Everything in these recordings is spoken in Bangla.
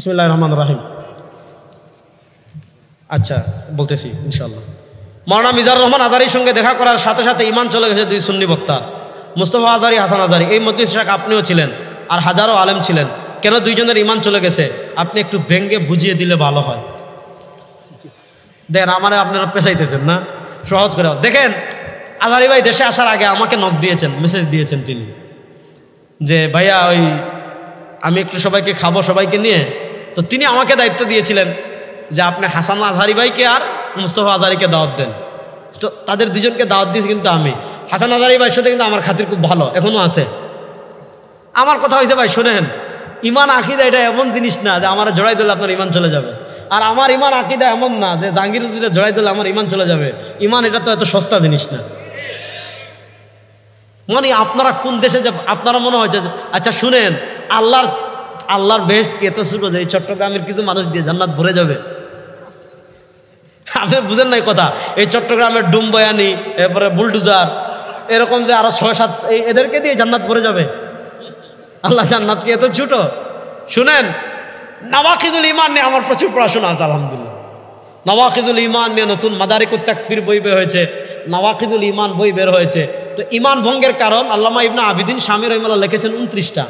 বিসমিল্লাহির রহমানির রহিম। আচ্ছা, বলতেছি ইনশাআল্লাহ। মাওলানা মিজানুর রহমান আজারির সঙ্গে দেখা করার সাথে সাথে ইমান চলে গেছে দুই সুন্নি বক্তা, মুস্তফা আজারি, হাসান আজারি। এই মজলিস শাক আপনিও ছিলেন, আর হাজারো আলেম ছিলেন। কেন দুইজনের ইমান চলে গেছে আপনি একটু ব্যঙ্গে বুঝিয়ে দিলে ভালো হয়। দেখেন আমার আপনারা পেছাইতেছেন না, সহজ করে দেখেন। আজারি ভাই দেশে আসার আগে আমাকে নক দিয়েছেন, মেসেজ দিয়েছেন তিনি, যে ভাইয়া ওই আমি একটু সবাইকে খাবো, সবাইকে নিয়ে। তো তিনি আমাকে দায়িত্ব দিয়েছিলেন যে আপনি হাসান আজহারি ভাইকে আর মুস্তফা আজহারিকে দাওয়াত দেন। তো তাদের দুজনকে দাওয়াত দিয়েছি কিন্তু আমি। হাসান আজহারি ভাইয়ের সাথে কিন্তু আমার খাতির খুব ভালো, এখনও আছে। আমার কথা হয়েছে ভাই শোনেন, ইমান আকিদা এটা এমন জিনিস না যে আমার জড়াই দিলে আপনার ইমান চলে যাবে। আর আমার ইমান আকিদা এমন না যে জাহাঙ্গীর হুজুরে জড়াই দিলে আমার ইমান চলে যাবে। ইমান এটা তো এত সস্তা জিনিস না। মানে আপনারা কোন দেশে যে আপনারা মনে হয়েছে। আচ্ছা শুনেন, আল্লাহর বেহেশত কে তো শুরু যে এই চট্টগ্রামের কিছু মানুষ দিয়ে জান্নাত ভরে যাবে। আপনি বুঝেন নাই কথা। এই চট্টগ্রামের ডুমবয়ানি, এরপরে বুলডুজার, এরকম যে আরো 6-7 এদেরকে দিয়ে জান্নাত ভরে যাবে। আল্লাহ জান্নাত কি এত ছোট? শুনেন, নওয়াকিদুল ঈমান নিয়ে আমার প্রচুর পড়াশোনা আছে আলহামদুলিল্লাহ। নওয়াকিদুল ঈমান নিয়ে নতুন মাদারিকুত তাকফির বই বের হয়েছে, নওয়াকিদুল ঈমান বই বের হয়েছে। তো ঈমান ভঙ্গের কারণ আল্লামা ইবনে আবিদিন শামী রাহিমাহুল্লাহ লিখেছেন 29টা।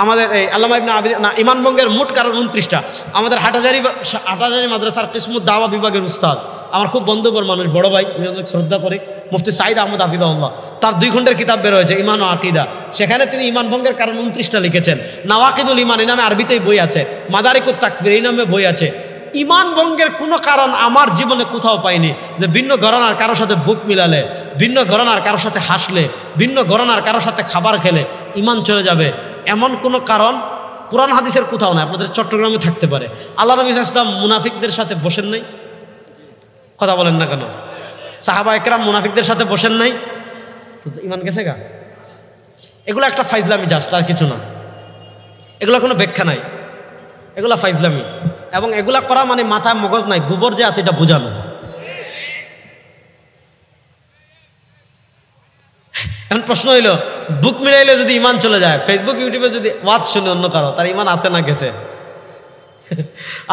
আমাদের এই আল্লামা ইবনে আবিদিন না, ঈমান ভঙ্গের মোট কারণ 29টা। আমাদের হাটহাজারী মাদ্রাসার কিসমুদ দাওয়া বিভাগের উস্তাদ, আমার খুব বন্ধুবর মানুষ, বড় ভাই, আমি অনেক শ্রদ্ধা করি, মুফতি সাঈদ আহমদ হাফিজাহুল্লাহ, তার 2 খণ্ডের কিতাব বের হয়েছে ঈমান ও আকীদা। সেখানে তিনি ঈমান ভঙ্গের কারণ 29টা লিখেছেন। নওয়াকিদুল ঈমান এই নামে আরবিতেই বই আছে, মাদারিকুত তাকফির এই নামে বই আছে। ঈমান ভঙ্গের কোনো কারণ আমার জীবনে কোথাও পাইনি যে ভিন্ন ঘরানার কারোর সাথে বুক মিলালে, ভিন্ন ঘরানার কারোর সাথে হাসলে, ভিন্ন ঘরানার কারোর সাথে খাবার খেলে ঈমান চলে যাবে, এমন কোনো কারণ কোরআন হাদিসের কোথাও নাই। আপনাদের চট্টগ্রামে থাকতে পারে। আল্লাহ নবী সাল্লাল্লাহু আলাইহি ওয়াসাল্লাম মুনাফিকদের সাথে বসেন নাই? কথা বলেন না কেন? সাহাবা একরাম মুনাফিকদের সাথে বসেন নাই? ঈমান গেছে গা? এগুলো একটা ফাইজলামি, জাস্ট, আর কিছু না। এগুলো কোনো ব্যাখ্যা নাই, এগুলা ফাইজলামি। এবং এগুলা করা মানে মাথায় মগজ নাই, গোবর যে আছে এটা বোঝানো। এখন প্রশ্ন হইল, বুক মিলাইলে যদি ইমান চলে যায়, ফেসবুক ইউটিউবে যদি ওয়াজ শুনে অন্য কারো, তার ইমান আছে না গেছে?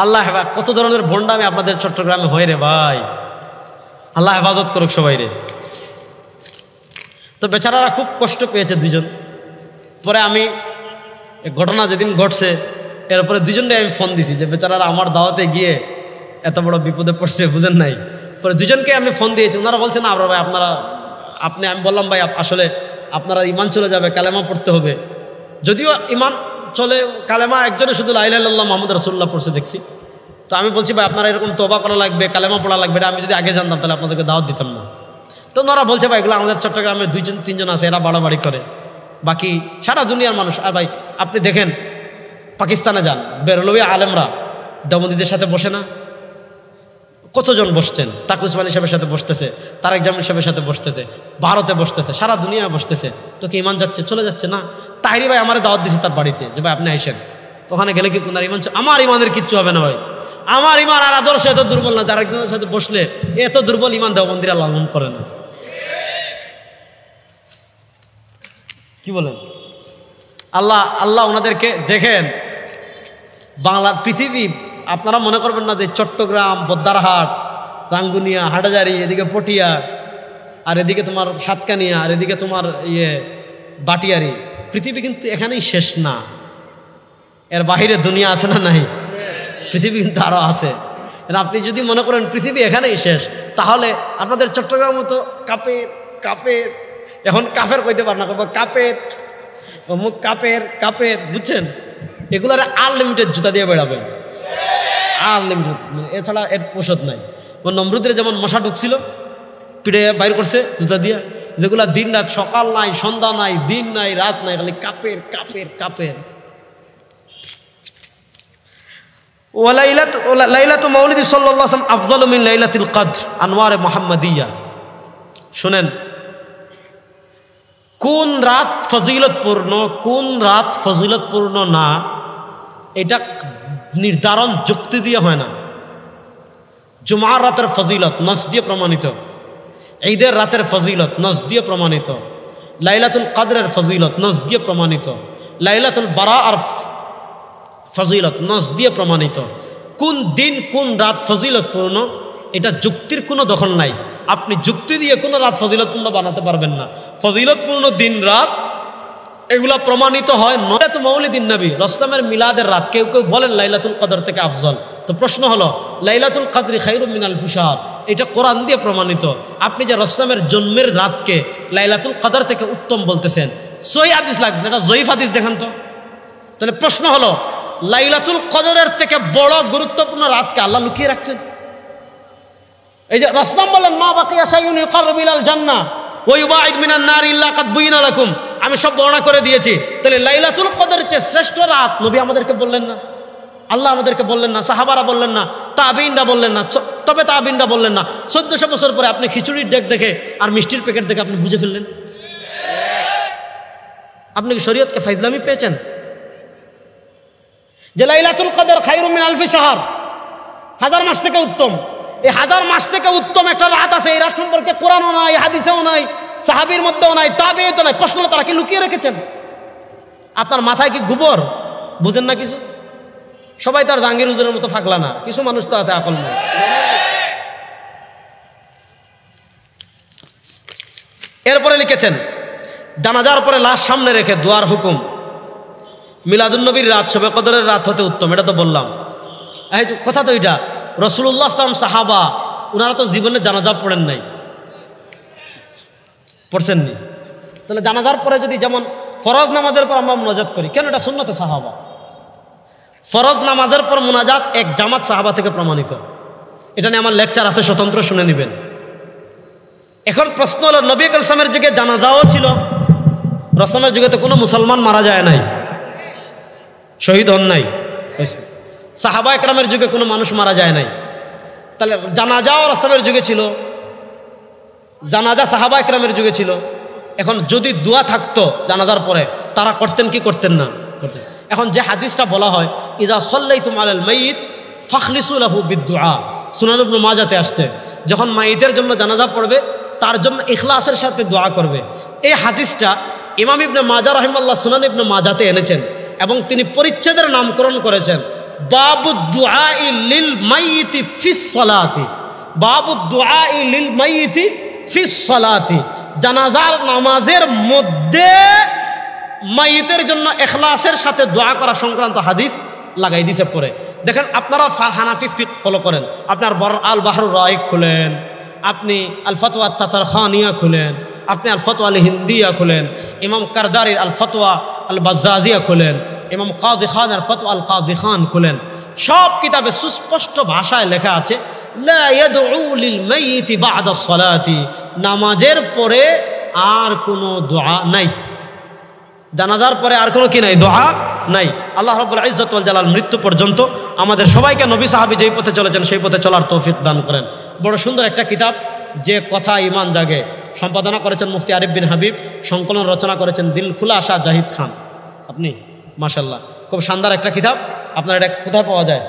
আল্লাহ কত ধরনের ভণ্ডামি আপনাদের চট্টগ্রামে হয় রে ভাই। আল্লাহ হেফাজত করুক সবাই রে। তো বেচারারা খুব কষ্ট পেয়েছে দুজন। পরে আমি ঘটনা যেদিন ঘটছে এরপরে দুজনকে আমি ফোন দিছি যে বেচারারা আমার দাওয়াতে গিয়ে এত বড় বিপদে পড়ছে, বুঝেন নাই। পরে দুজনকে আমি ফোন দিয়েছি, ওনারা বলছেন না ভাই আমি বললাম ভাই আসলে আপনারা ইমান চলে যাবে, কালেমা পড়তে হবে। যদিও ইমান চলে, কালেমা একজনে শুধু লা ইলাহা ইল্লাল্লাহ মুহাম্মদ রাসূলুল্লাহ পড়ছে দেখছি। তো আমি বলছি ভাই আপনারা এরকম তওবা করা লাগবে, কালেমা পড়া লাগবে, এটা আমি যদি আগে জানতাম তাহলে আপনাদেরকে দাওয়াত দিতাম না। তো ওনারা বলছে ভাই এগুলো আমাদের চট্টগ্রামের 2-3 আছে, এরা বাড়াবাড়ি করে, বাকি সারা দুনিয়ার মানুষ। আর ভাই আপনি দেখেন পাকিস্তানে যান, বেরলভী আলেমরা দেওবন্দীদের সাথে বসে না? কতজন বসছেন? তাকি উসমানী সাহেবের সাথে বসতেছে, তারেক জামিল সাহেবের সাথে বসতেছে, ভারতে বসতেছে, সারা দুনিয়া বসতেছে। তো কি ইমান যাচ্ছে? চলে যাচ্ছে না? তাহিরি ভাই আমার দাওয়াত দিছে তার বাড়িতে যে ভাই আপনি আইসেন। ওখানে গেলে কি কোনার ইমান? আমার ইমানের কিচ্ছু হবে না ভাই। আমার ইমান আর আদর্শ এত দুর্বল না, যার একজনের সাথে বসলে এত দুর্বল ইমান দেওবন্দীরা লালন করে না। কি বলেন? আল্লাহ ওনাদেরকে দেখেন। বাংলা পৃথিবী, আপনারা মনে করবেন না যে চট্টগ্রাম, বদ্দারহাট, রাঙ্গুনিয়া, হাটহাজারী, এদিকে পটিয়া, আর এদিকে তোমার সাতকানিয়া, আর এদিকে তোমার বাটিয়ারি, পৃথিবী কিন্তু এখানেই শেষ না। এর বাহিরে দুনিয়া আছে না? নাই। পৃথিবী কিন্তু আরো আছে। আপনি যদি মনে করেন পৃথিবী এখানেই শেষ, তাহলে আপনাদের চট্টগ্রাম মতো কাপের এখন কাফের কইতে পার না, কাপের অমুক কাপের বুঝছেন? এগুলার আনলিমিটেড জুতা দিয়ে বেড়াবেন, আনলিমিটেড, এছাড়া এর ওষুধ নাই। নমরুদের যেমন মশা ঢুকছিল, পিঠে বাইর করছে জুতা দিয়ে, যেগুলা দিন রাত, সকাল নাই সন্ধ্যা নাই, দিন নাই রাত নাই, খালি কাপের। লাইলাতু মাউলিদি সাল্লাল্লাহু আলাইহি ওয়াসাল্লাম আফযালু মিন লাইলাতিল কদর আনওয়ারে মুহাম্মাদিয়া। শুনেন, কোন রাত ফজিলতপূর্ণ, কোন রাত ফজিলতপূর্ণ না, এটা নির্ধারণ যুক্তি দিয়ে হয় না। জুমার রাতের ফজিলত নস দিয়ে প্রমাণিত, ঈদের রাতের ফজিলত নস দিয়ে প্রমাণিত, লাইলাতুল কদরের ফজিলত নস দিয়ে প্রমাণিত, লাইলাতুল বারা আর ফজিলত নস দিয়ে প্রমাণিত। কোন দিন কোন রাত ফজিলতপূর্ণ এটা যুক্তির কোনো দখল নাই। আপনি যুক্তি দিয়ে কোনো রাত ফজিলতপূর্ণ বানাতে পারবেন না। ফজিলতপূর্ণ দিন রাত এগুলা প্রমাণিত হয় নয় তো মৌলিদিন নবী রসলামের মিলাদের রাত। কেউ কেউ বলেন লাইলাতুল কদর থেকে আফজল। তো প্রশ্ন হলো লাইলাতুল কদরি খায়রুম মিনাল আলফি শাহর, এটা কোরআন দিয়ে প্রমাণিত। আপনি যে রসলামের জন্মের রাতকে লাইলাতুল কদর থেকে উত্তম বলতেছেন, সহিহ হাদিস লাগবে, এটা জয়ীফ হাদিস দেখান তো। তাহলে প্রশ্ন হলো লাইলাতুল কদরের থেকে বড় গুরুত্বপূর্ণ রাতকে আল্লাহ লুকিয়ে রাখছেন। এই যে রসলাম বলেন মা বাকিয়া শাইউন ইউকাররিবু ইলাল জান্নাহ ওয়া ইউবাইদ মিনান নার ইল্লা কাদ বুইনা লাকুম, আমি সব বর্ণনা করে দিয়েছি। তাহলে লাইলাতুল কদরের চেয়ে শ্রেষ্ঠ রাত নবী আমাদেরকে বললেন না, আল্লাহ আমাদেরকে বললেন না, সাহাবারা বললেন না, তাবিঈনরা বললেন না। তবে তাবিঈনরা বললেন না 1400 বছর পরে আপনি খিচুড়ির ডেক দেখে আর মিষ্টির প্যাকেট দেখে আপনি বুঝে ফেললেন? আপনি কি শরীয়তকে ফাইজলামি পেয়েছেন? যে লাইলাতুল কদর খায়রুম মিন আলফি শাহর, 1000 মাস থেকে উত্তম। এই 1000 মাস থেকে উত্তম একটা রাত আছে, এই রাত সম্পর্কে কোরআনও নাই, হাদিসেও নাই, সাহাবীর মধ্যেও নাই, তাবিঈনও নাই। প্রশ্ন তারা কি লুকিয়ে রেখেছেন? আপনার মাথায় কি গোবর? বুঝেন না কিছু? সবাই তার জাহাঙ্গীর হুজুরের মতো ফাকলা না, কিছু মানুষ তো আছে আকল নেই। এরপরে লিখেছেন জানাজার পরে লাশ সামনে রেখে দোয়ার হুকুম। মিলাদুন নবীর রাত শবে কদরের রাত হতে উত্তম, এটা তো বললাম। এই কথা তো এটা রাসূলুল্লাহ সাল্লাল্লাহু আলাইহি ওয়াসাল্লাম সাহাবা ওনারা তো জীবনে জানাজা পড়েন নাই, পড়ছেননি। তাহলে জানাজার পরে যদি যেমন ফরজ নামাজের পর আমরা মুনাজাত করি, কেন? এটা সুন্নতে সাহাবা। ফরজ নামাজের পর মুনাজাত এক জামাত সাহাবা থেকে প্রমাণিত। এটা নিয়ে আমার লেকচার আছে, স্বতন্ত্র শুনে নেবেন। এখন প্রশ্ন হলো নবী আলাইহিস সালামের যুগে জানাজাও ছিল, রাসূলের যুগে তো কোনো মুসলমান মারা যায় নাই, শহীদ হন নাই। সাহাবা একরামের যুগে কোনো মানুষ মারা যায় নাই। তাহলে জানাজাও রাসূলের যুগে ছিল, জানাজা সাহাবা একরামের যুগে ছিল। এখন যদি দোয়া থাকতো জানাজার পরে, তারা করতেন কি করতেন না? করতেন। এখন যে হাদিসটা বলা হয় ইজা সাল্লাইতুম আলাল মাইয়িত ফাখলিসু লাহু বিদুআ, সুনান ইবনে মাজাতে আসছে, যখন মাইয়িতের জন্য জানাজা পড়বে তার জন্য ইখলাসের সাথে দোয়া করবে। এই হাদিসটা ইমাম ইবনে মাজাহ রাহিমাহুল্লাহ সুনান ইবনে মাজাতে এনেছেন এবং তিনি পরিচ্ছেদের নামকরণ করেছেন বাবুদ দুআই লিল মাইয়িতি ফিস সালাতি। বাবুদ দুআই লিল মাইয়িতি ফিস সালাতি, জানাজার নামাজের মধ্যে মাইয়িতের জন্য ইখলাসের সাথে দোয়া করা সংক্রান্ত হাদিস লাগাই দিছে পরে। দেখেন আপনারা হানাফি ফিকহ ফলো করেন, আপনার আল বাহরুর রাইক খুলেন, আপনি আল ফতোয়া তাতারখানিয়া খুলেন, আপনি আল ফতোয়া আল হিন্দিয়া খুলেন, ইমাম কারদারির আল ফতোয়া আল বাজ্জাজিয়া খুলেন, ইমাম কাজী খান আল ফতোয়া আল কাজী খান খুলেন। সব কিতাবে সুস্পষ্ট ভাষায় লেখা আছে লা ইয়াদউ লিল মাইয়িতি বা'দা সলাতি, নামাজের পরে আর কোনো দোয়া নাই, জানাজার পরে আর কোনো কি নাই, দোয়া নাই। আল্লাহ রাব্বুল ইজ্জত ওয়াল জালাল মৃত্যু পর্যন্ত আমাদের সবাইকে নবী সাহাবী যেই পথে চলেছেন সেই পথে চলার তৌফিক দান করেন। বড় সুন্দর একটা কিতাব, যে কথা ইমান জাগে, সম্পাদনা করেছেন মুফতি আরিফ বিন হাবিব, সংকলন রচনা করেছেন দিল খুলা শাহ জাহিদ খান। আপনি মাশাআল্লাহ, খুব শানদার একটা কিতাব। আপনার এটা কোথায় পাওয়া যায়?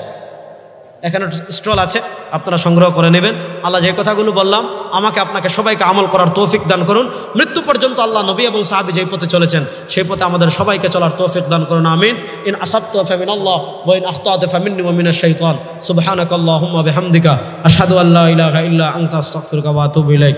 এখানে স্টল আছে, আপনারা সংগ্রহ করে নেবেন। আল্লাহ যে কথাগুলো বললাম আমাকে আপনাকে সবাইকে আমল করার তৌফিক দান করুন। মৃত্যু পর্যন্ত আল্লাহ নবী এবং সাহাবী যেই পথে চলেছেন সেই পথে আমাদের সবাইকে চলার তৌফিক দান করুন, আমিন। ইন আসাবতু ফামিনাল্লাহ ওয়া ইন আখতাতু ফামিন্নি ওয়া মিনাশ শাইতান। সুবহানাকাল্লাহুম্মা বিহামদিকা আশহাদু আল্লা ইলাহা ইল্লা আনতা আস্তাগফিরুকা ওয়া আতুবু ইলাইক।